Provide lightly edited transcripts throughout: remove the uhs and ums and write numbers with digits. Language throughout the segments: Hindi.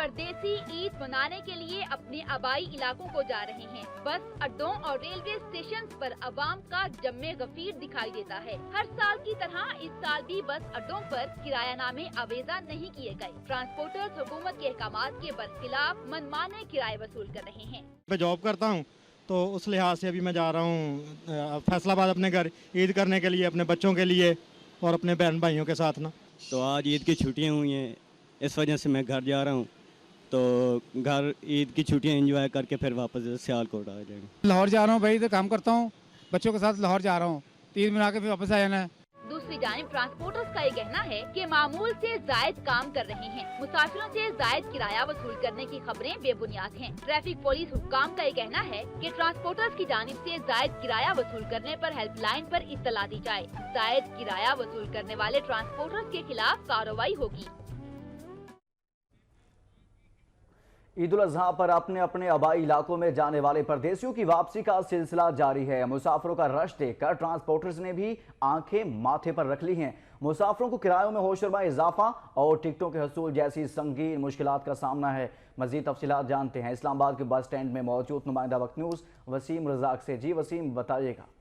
परदेसी ईद मनाने के लिए अपने आबाई इलाकों को जा रहे हैं। बस अड्डों और रेलवे स्टेशन पर अवाम का जम्मे गफीर दिखाई देता है। हर साल की तरह इस साल भी बस अड्डों पर किरायानामे आवेजा नहीं किए गए। ट्रांसपोर्टर्स हुकूमत के अहकामात के बरखिलाफ मनमाने किराए वसूल कर रहे हैं। मैं जॉब करता हूँ तो उस लिहाज से अभी मैं जा रहा हूँ फैसलाबाद अपने घर ईद करने के लिए, अपने बच्चों के लिए और अपने बहन भाइयों के साथ ना। तो आज ईद की छुट्टियाँ हुई हैं, इस वजह से मैं घर जा रहा हूँ। तो घर ईद की छुट्टियाँ एंजॉय करके फिर वापस सियालकोट आ जाएंगे। लाहौर जा रहा हूँ भाई, तो काम करता हूँ, बच्चों के साथ लाहौर जा रहा हूँ, ईद मना के फिर वापस आ जाना है। दूसरी जानिब ट्रांसपोर्टर्स का ये कहना है कि मामूल से जायद काम कर रहे हैं। मुसाफिरों से जायद किराया वसूल करने की खबरें बेबुनियाद हैं। ट्रैफिक पुलिस हुक्काम का ये कहना है कि ट्रांसपोर्टर्स की जानिब से जायद किराया वसूल करने पर हेल्पलाइन पर इत्तला दी जाए। जायद किराया वसूल करने वाले ट्रांसपोर्टर्स के खिलाफ कार्रवाई होगी। ईद उल अजहा पर अपने अपने आबाई इलाकों में जाने वाले परदेसियों की वापसी का सिलसिला जारी है। मुसाफिरों का रश देखकर ट्रांसपोर्टर्स ने भी आंखें माथे पर रख ली हैं। मुसाफिरों को किरायों में होशरुबा इजाफा और टिकटों के हसूल जैसी संगीन मुश्किलात का सामना है। मजीद तफसीलात जानते हैं इस्लामाबाद के बस स्टैंड में मौजूद नुमाइंदा वक्त न्यूज़ वसीम रजाक से। जी वसीम, बताइएगा।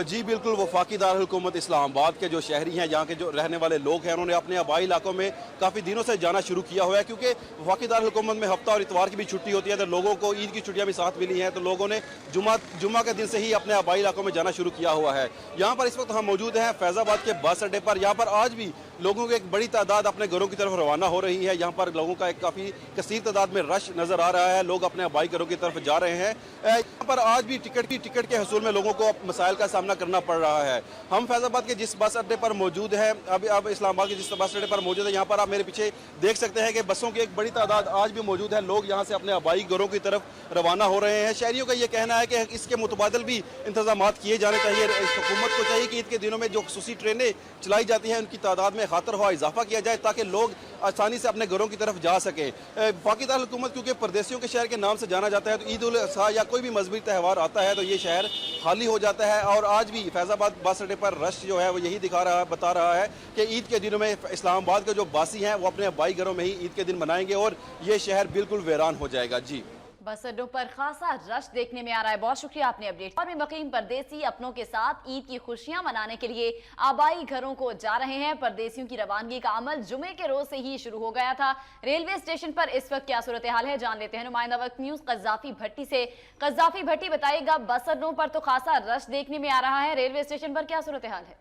जी बिल्कुल, वफाकी दारुल हुकूमत इस्लामाबाद के जो शहरी हैं, यहाँ के जो रहने वाले लोग हैं, उन्होंने अपने आबाई इलाकों में काफ़ी दिनों से जाना शुरू किया हुआ है, क्योंकि वफाकी दारुल हुकूमत में हफ्ता और इतवार की भी छुट्टी होती है। तो लोगों को ईद की छुट्टियाँ भी साथ मिली हैं, तो लोगों ने जुमा के दिन से ही अपने आबाई इलाकों में जाना शुरू किया हुआ है। यहाँ पर इस वक्त हम मौजूद हैं फैज़ाबाद के बस अड्डे पर। यहाँ पर आज भी लोगों की एक बड़ी तादाद अपने घरों की तरफ रवाना हो रही है। यहाँ पर लोगों का एक काफ़ी कसीर तादाद में रश नज़र आ रहा है। लोग अपने आबाई घरों की तरफ जा रहे हैं। यहाँ पर आज भी टिकट के हसूल में लोगों को मसाइल का सामना करना पड़ रहा है। हम फैज़ाबाद के जिस बस अड्डे पर मौजूद हैं, अब इस्लामाबाद के जिस बस अड्डे पर मौजूद है, यहाँ पर आप मेरे पीछे देख सकते हैं कि बसों की एक बड़ी तादाद आज भी मौजूद है। लोग यहाँ से अपने आबाई घरों की तरफ रवाना हो रहे हैं। शहरियों का ये कहना है कि इसके मुतबादल भी इंतजाम किए जाने चाहिए। हुकूमत को चाहिए कि ईद के दिनों में जो खुसूसी ट्रेनें चलाई जाती हैं, उनकी तादाद में खातर हुआ इजाफा किया जाए, ताकि लोग आसानी से अपने घरों की तरफ जा सके। वफाकी दारुल हुकूमत क्योंकि परदेसियों के शहर के नाम से जाना जाता है, तो ईद उल अज़हा या कोई भी मजहबी त्यौहार आता है तो ये शहर खाली हो जाता है। और आज भी फैज़ाबाद बस अड्डे पर रश जो है वो यही बता रहा है कि ईद के दिनों में इस्लामाबाद के जो बासी हैं वो अपने आबाई घरों में ही ईद के दिन मनाएंगे और ये शहर बिल्कुल वीरान हो जाएगा। जी, बस अड्डों पर खासा रश देखने में आ रहा है। बहुत शुक्रिया आपने अपडेट। और भी मुकीम परदेसी अपनों के साथ ईद की खुशियां मनाने के लिए आबाई घरों को जा रहे हैं। परदेसियों की रवानगी का अमल जुमे के रोज से ही शुरू हो गया था। रेलवे स्टेशन पर इस वक्त क्या सूरत हाल है जान लेते हैं नुमाइंदा वक्त न्यूज़ कज़ाफी भट्टी से। कज़ाफी भट्टी, बताइएगा, बस अड्डों पर तो खासा रश देखने में आ रहा है, रेलवे स्टेशन पर क्या सूरत हाल है?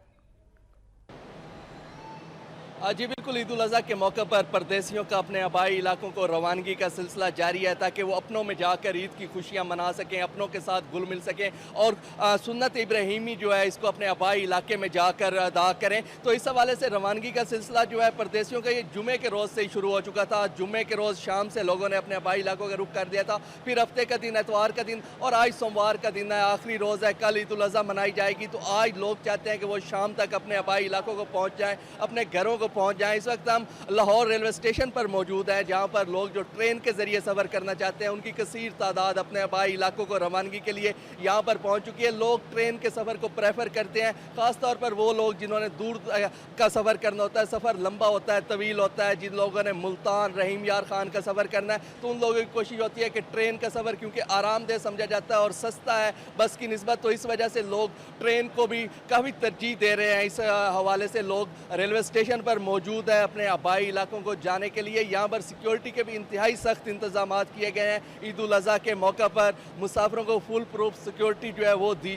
जी बिल्कुल, ईद उल अज़हा के मौके पर परदेसियों का अपने आबाई इलाकों को रवानगी का सिलसिला जारी है, ताकि वो अपनों में जाकर ईद की खुशियां मना सकें, अपनों के साथ घुल मिल सकें और सुन्नत इब्राहीमी जो है इसको अपने आबाई इलाके में जाकर अदा करें। तो इस हवाले से रवानगी का सिलसिला जो है परदेसियों का ये जुमे के रोज़ से ही शुरू हो चुका था। जुमे के रोज़ शाम से लोगों ने अपने आबाई इलाकों का रुख कर दिया था। फिर हफ्ते का दिन एतवार का दिन और आज सोमवार का दिन है, आखिरी रोज़ है। कल ईद उल अज़हा मनाई जाएगी, तो आज लोग चाहते हैं कि वो शाम तक अपने आबाई इलाकों को पहुँच जाएँ, अपने घरों को पहुँच जाएँ। इस वक्त हम लाहौर रेलवे स्टेशन पर मौजूद है, जहां पर लोग जो ट्रेन के जरिए सफ़र करना चाहते हैं उनकी कसीर तादाद अपने आबाई इलाकों को रवानगी के लिए यहां पर पहुंच चुकी है। लोग ट्रेन के सफ़र को प्रेफर करते हैं, ख़ासतौर पर वो लोग जिन्होंने दूर का सफ़र करना होता है, सफ़र लंबा होता है, तवील होता है। जिन लोगों ने मुल्तान, रहीम यार खान का सफ़र करना है, तो उन लोगों की कोशिश होती है कि ट्रेन का सफ़र क्योंकि आरामदेह समझा जाता है और सस्ता है बस की निस्बत, तो इस वजह से लोग ट्रेन को भी काफ़ी तरजीह दे रहे हैं। इस हवाले से लोग रेलवे स्टेशन पर मौजूद है अपने आबाई इलाकों को जाने के लिए। यहाँ पर सिक्योरिटी के भी इंतहाई सख्त इंतजाम किए गए हैं। ईद उल अज़हा के मौके पर मुसाफिरों को फुल प्रूफ सिक्योरिटी जो है वो दी